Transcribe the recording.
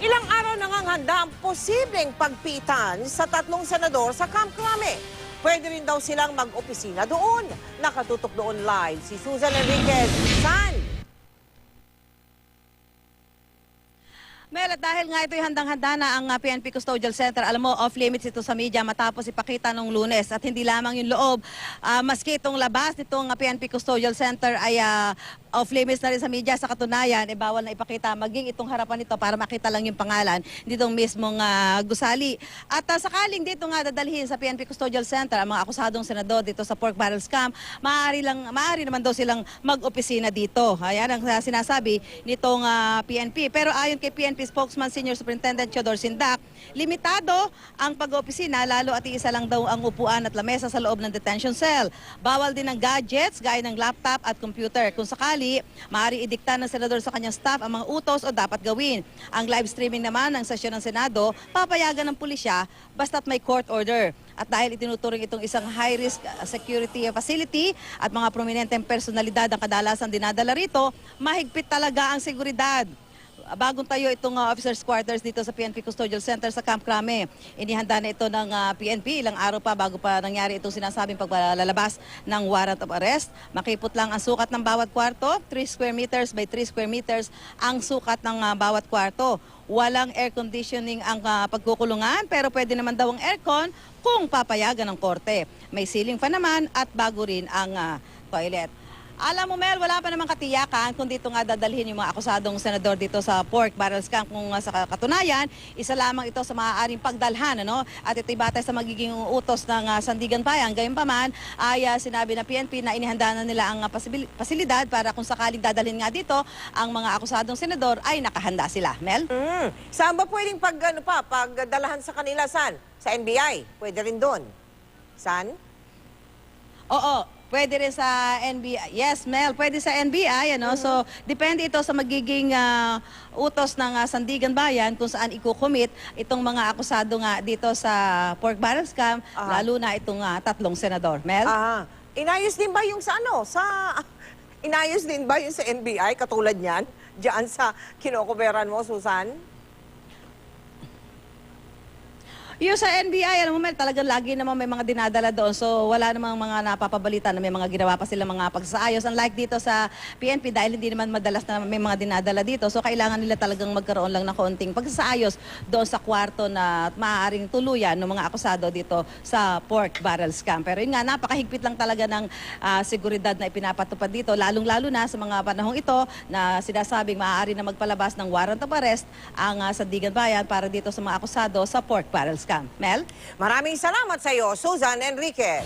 Ilang araw na ngang handa ang posibleng pagpitan sa tatlong senador sa Camp Crame. Pwede rin daw silang mag-opisina doon. Nakatutok doon live si Susan Enriquez. San? Mel, at dahil nga ito'y handang-handa na ang PNP Custodial Center, alam mo, off-limits ito sa media matapos ipakita nung Lunes. At hindi lamang yung loob, maski itong labas nitong PNP Custodial Center ay off-limits na rin sa media. Sa katunayan, bawal na ipakita maging itong harapan nito para makita lang yung pangalan ditong mismong gusali. At sakaling dito nga dadalhin sa PNP Custodial Center ang mga akusadong senador dito sa pork barrel scam, maaari naman daw silang mag-opisina dito. Ayan ang sinasabi nitong PNP. Pero ayon kay PNP spokesman Senior Superintendent Teodor Sindak, limitado ang pag-opisina lalo at iisa lang daw ang upuan at lamesa sa loob ng detention cell. Bawal din ang gadgets gaya ng laptop at computer. Kung sakali, maaari idikta ng senador sa kanyang staff ang mga utos o dapat gawin. Ang live streaming naman ng sesyon ng Senado, papayagan ng pulisya basta't may court order. At dahil itinuturing itong isang high-risk security facility at mga prominenteng personalidad ang kadalasan dinadala rito, mahigpit talaga ang seguridad. Bagong tayo itong officers quarters dito sa PNP Custodial Center sa Camp Crame. Inihanda na ito ng PNP ilang araw pa bago pa nangyari itong sinasabing paglalabas ng warrant of arrest. Makipot lang ang sukat ng bawat kwarto, 3 square meters by 3 square meters ang sukat ng bawat kwarto. Walang air conditioning ang pagkukulungan pero pwede naman daw ang aircon kung papayagan ng korte. May ceiling fan naman at bago rin ang toilet. Alam mo, Mel, wala pa namang katiyakan kung dito nga dadalhin yung mga akusadong senador dito sa pork barrel scam. Kung sa katunayan, isa lamang ito sa maaaring pagdalhan. Ano? At ito'y batay sa magiging utos ng Sandigan Bayan. Gayunpaman ay sinabi na PNP na inihanda na nila ang pasilidad para kung sakaling dadalhin nga dito ang mga akusadong senador ay nakahanda sila. Mel? Saan ba pwedeng pagdalahan sa kanila, San? Sa NBI? Pwede rin doon. San? Oo. Pwede rin sa NBI. Yes, Mel, pwede sa NBI. Ano? So, depende ito sa magiging utos ng Sandigan Bayan kung saan ikukomit itong mga akusado nga dito sa pork barrel scam, lalo na itong tatlong senador. Mel? Inayos din ba yung inayos din ba yung sa NBI katulad niyan? Diyan sa kinokoberan mo, Susan? Yung sa NBI, alam mo, Mel, talagang lagi naman may mga dinadala doon. So, wala namang mga napapabalita na may mga ginawa pa sila mga pagsaayos. Unlike dito sa PNP, dahil hindi naman madalas na may mga dinadala dito. So, kailangan nila talagang magkaroon lang ng kaunting pagsaayos doon sa kwarto na maaaring tuluyan ng mga akusado dito sa pork barrel scam. Pero yun nga, napakahigpit lang talaga ng seguridad na ipinapatupad dito. Lalong-lalo na sa mga panahong ito na sinasabing maaari na magpalabas ng warrant of arrest ang Sandigan Bayan para dito sa mga akusado sa pork barrel scam. Mel? Maraming salamat sa iyo, Susan Enriquez.